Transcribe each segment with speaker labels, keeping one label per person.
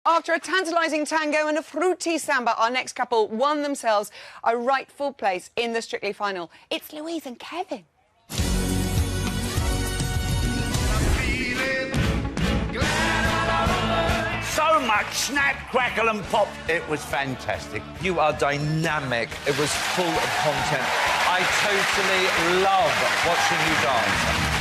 Speaker 1: After a tantalising tango and a fruity samba, our next couple won themselves a rightful place in the Strictly final. It's Louise and Kevin.
Speaker 2: So much snap, crackle and pop. It was fantastic.
Speaker 3: You are dynamic. It was full of content. I totally love watching you dance.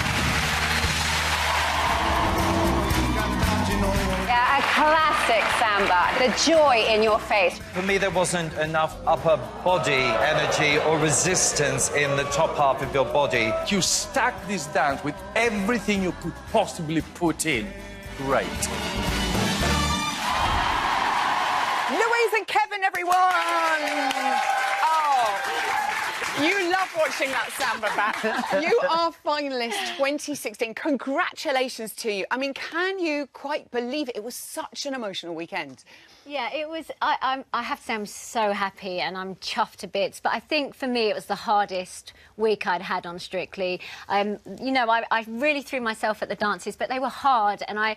Speaker 4: Yeah, a classic samba. The joy in your face.
Speaker 3: For me, there wasn't enough upper body energy or resistance in the top half of your body.
Speaker 5: You stacked this dance with everything you could possibly put in. Great.
Speaker 1: Louise and Kevin, everyone! Oh, you love watching that samba back. You are finalists 2016. Congratulations to you. I mean, can you quite believe it? It was such an emotional weekend.
Speaker 6: Yeah, it was. I have to say I'm so happy and I'm chuffed to bits. But I think for me it was the hardest week I'd had on Strictly. You know, I really threw myself at the dances, but they were hard, and I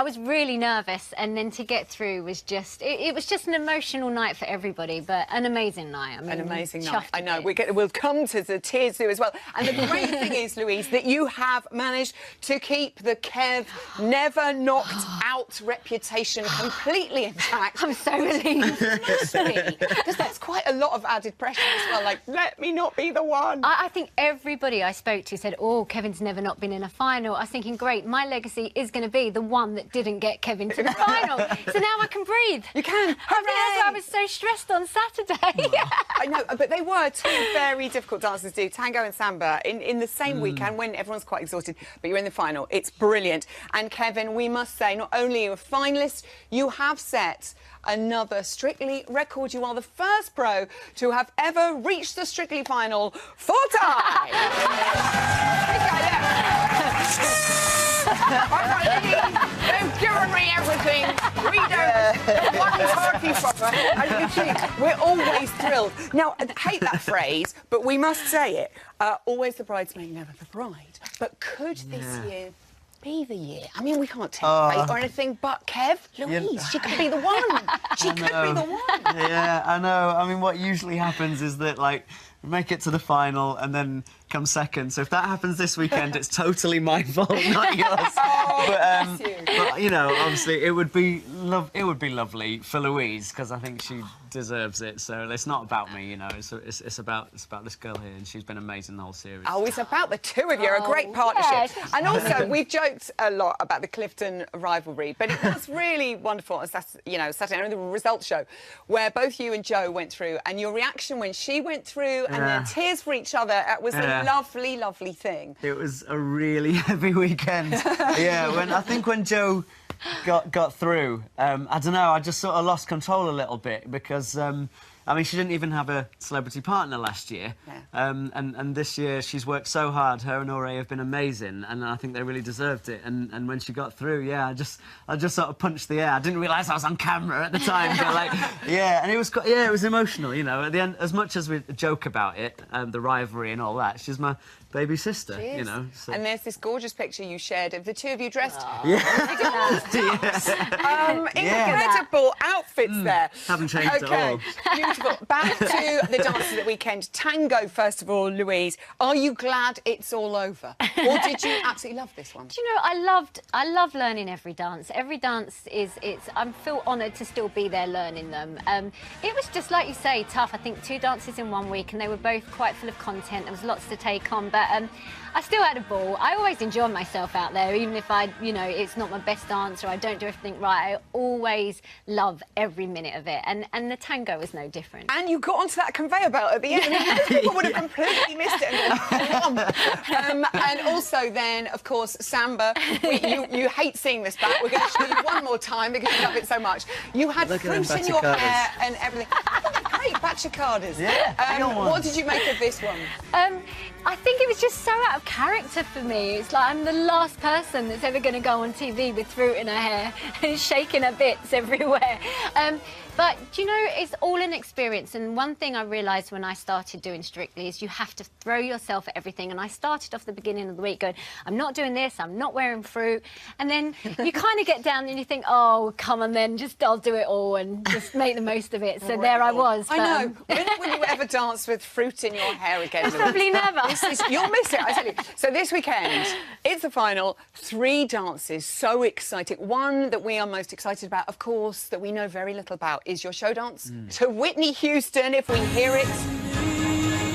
Speaker 6: was really nervous. And then to get through was just it was just an emotional night for everybody, but an amazing night. I mean,
Speaker 1: an amazing night. I know. We'll come to the tears too as well. And the great thing is, Louise, that you have managed to keep the Kev never knocked out reputation completely intact.
Speaker 6: I'm so relieved.
Speaker 1: Because that's quite a lot of added pressure as well. Like, let me not be the one.
Speaker 6: I think everybody I spoke to said, oh, Kevin's never not been in a final. I was thinking, great, my legacy is going to be the one that didn't get Kevin to the final. So now I can breathe.
Speaker 1: You can.
Speaker 6: I think that's why I was so stressed on Saturday.
Speaker 1: I know, but they were two very difficult dances to do, tango and samba, in the same weekend when everyone's quite exhausted, but you're in the final. It's brilliant. And Kevin, we must say, not only are you a finalist, you have set another Strictly record. You are the first pro to have ever reached the Strictly final 4 times. They've given me everything. We don't. One party proper. As you can see, we're always thrilled. Now, I hate that phrase, but we must say it. Always the bridesmaid, never the bride. But could this year be the year? I mean, we can't tell fate or anything, but Kev, Louise, she could be the one. She could be the one.
Speaker 7: Yeah, I know. I mean, what usually happens is that, like, we make it to the final and then come second. So if that happens this weekend, it's totally my fault, not yours. But you know, obviously, it would be lovely for Louise, because I think she deserves it. So it's not about me, you know. It's about this girl here, and she's been amazing the whole series.
Speaker 1: Oh, it's about the two of you. A great partnership.
Speaker 6: Yeah,
Speaker 1: and also, we've joked a lot about the Clifton rivalry, but it was really wonderful on Saturday night, the results show, where both you and Jo went through, and your reaction when she went through, and their tears for each other, it was a lovely, lovely thing.
Speaker 7: It was a really heavy weekend. Yeah, I think when Jo got through, I don't know, I just sort of lost control a little bit, because I mean, she didn't even have a celebrity partner last year, and this year she's worked so hard. Her and Ore have been amazing, and I think they really deserved it. And when she got through, yeah, I just sort of punched the air. I didn't realise I was on camera at the time, but like, yeah, and it was emotional, you know. At the end, as much as we joke about it, the rivalry and all that, she's my baby sister, you know. So.
Speaker 1: And there's this gorgeous picture you shared of the two of you dressed. Incredible outfits there.
Speaker 7: Haven't changed at all.
Speaker 1: Beautiful. Back to the dances at the weekend. Tango, first of all, Louise. Are you glad it's all over, or did you absolutely love this one?
Speaker 6: Do you know, I love learning every dance. Every dance I feel honoured to still be there learning them. It was just, like you say, tough. I think 2 dances in 1 week, and they were both quite full of content. There was lots to take on, but I still had a ball. I always enjoy myself out there, even if it's not my best dance or I don't do everything right. I always love every minute of it, and the tango was no different.
Speaker 1: And you got onto that conveyor belt at the end. Most people would have completely missed it and gone, and also then, of course, samba. You hate seeing this back. We're going to show you one more time because you love it so much. You had fruit in your hair and everything. great batch of carders.
Speaker 7: Yeah,
Speaker 1: what did you make of this one?
Speaker 6: I think it was just so out of character for me. It's like I'm the last person that's ever going to go on TV with fruit in her hair and shaking her bits everywhere. But, do you know, it's all an experience. And one thing I realised when I started doing Strictly is you have to throw yourself at everything. And I started off the beginning of the week going, I'm not doing this, I'm not wearing fruit. And then you kind of get down and you think, oh, come on then, I'll do it all and just make the most of it. So there I was.
Speaker 1: I know. When will you ever dance with fruit in your hair again?
Speaker 6: Probably never.
Speaker 1: You'll miss it, I tell you. So this weekend, it's the final 3 dances. So exciting. One that we are most excited about, of course, that we know very little about, is your show dance to Whitney Houston. If we hear it,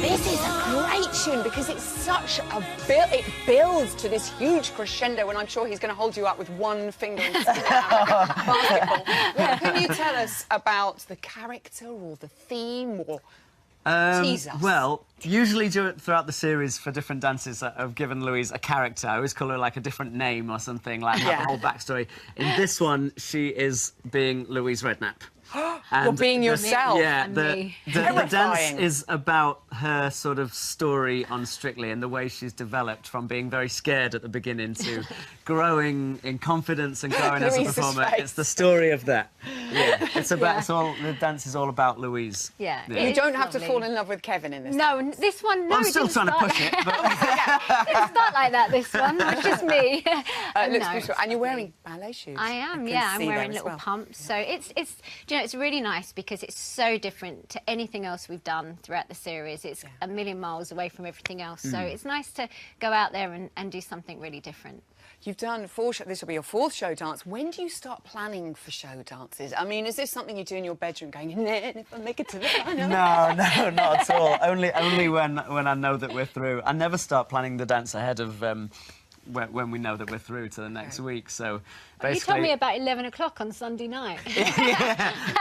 Speaker 1: this is a great tune because it's such a it builds to this huge crescendo, and I'm sure he's going to hold you up with one finger and basketball. What can you tell us about the character or the theme or tease us?
Speaker 7: Well, usually throughout the series for different dances, I've given Louise a character. I always call her like a different name or something, like have a whole backstory. In this one, she is being Louise Redknapp.
Speaker 1: You're being yourself.
Speaker 7: Yeah, the dance is about her sort of story on Strictly and the way she's developed from being very scared at the beginning to growing in confidence and growing as a performer.
Speaker 1: Face.
Speaker 7: It's the story of that. Yeah, it's about the dance is all about Louise.
Speaker 6: Yeah.
Speaker 1: You don't have to fall in love with Kevin in this.
Speaker 6: No, this one. No,
Speaker 7: I'm still trying to push it. But...
Speaker 6: it didn't start like that. This one, it's just me.
Speaker 1: Looks beautiful. And you're wearing ballet shoes.
Speaker 6: I am. I'm wearing little pumps. So it's you know, it's really nice because it's so different to anything else we've done throughout the series. It's a million miles away from everything else. So it's nice to go out there and do something really different.
Speaker 1: You've done 4 shows. This will be your 4th show dance. When do you start planning for show dances? I mean, is this something you do in your bedroom going, nah, if I make it to the final?
Speaker 7: No, not at all. Only when I know that we're through. I never start planning the dance ahead of when we know that we're through to the next week. So basically...
Speaker 6: You told me about 11 o'clock on Sunday night.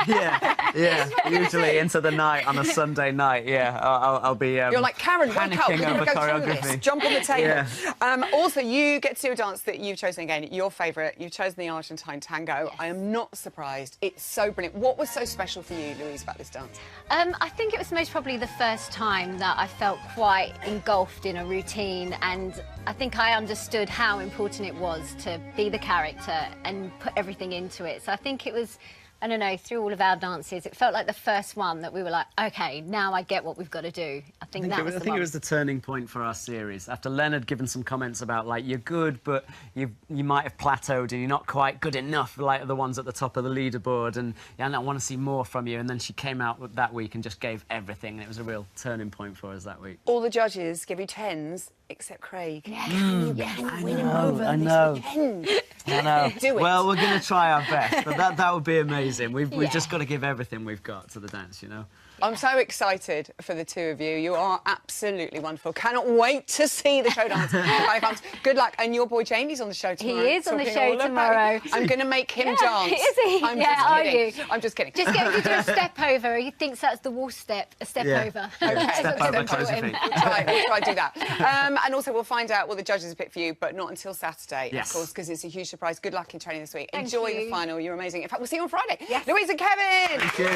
Speaker 7: yeah. Usually into the night on a Sunday night. Yeah, I'll be.
Speaker 1: You're like, Karen, wake up, we're going to go through this. Jump on the table. Yeah. Also, you get to do a dance that you've chosen again, your favourite. You've chosen the Argentine tango. Yes. I am not surprised. It's so brilliant. What was so special for you, Louise, about this dance?
Speaker 6: I think it was most probably the first time that I felt quite engulfed in a routine, and I think I understood how important it was to be the character and put everything into it. So I think it was, I don't know, through all of our dances, it felt like the first one that we were like, OK, now I get what we've got to do. I think it
Speaker 7: was the turning point for our series. After Len had given some comments about, like, you're good, but you might have plateaued and you're not quite good enough, like the ones at the top of the leaderboard, and I want to see more from you. And then she came out that week and just gave everything, and it was a real turning point for us that week.
Speaker 1: All the judges give you 10s, except Craig.
Speaker 6: Yes.
Speaker 7: I know.
Speaker 1: Do it.
Speaker 7: Well, we're going to try our best, but that would be amazing. We've just got to give everything we've got to the dance, you know.
Speaker 1: I'm so excited for the 2 of you. You are absolutely wonderful. Cannot wait to see the show dance. Good luck. And your boy Jamie's on the show tomorrow.
Speaker 6: He is on the show tomorrow.
Speaker 1: I'm going to make him dance.
Speaker 6: Is he?
Speaker 1: I'm just kidding. I'm just kidding.
Speaker 6: Just get him to do a step over. He thinks that's the wall step, a step over.
Speaker 1: Okay.
Speaker 7: Step over, close your feet.
Speaker 1: We'll try to do that. And also we'll find out what the judges pick for you, but not until Saturday, of course, because it's a huge surprise. Good luck in training this week. Enjoy the final. You're amazing. In fact, we'll see you on Friday. Yes. Louise and Kevin.
Speaker 7: Thank you.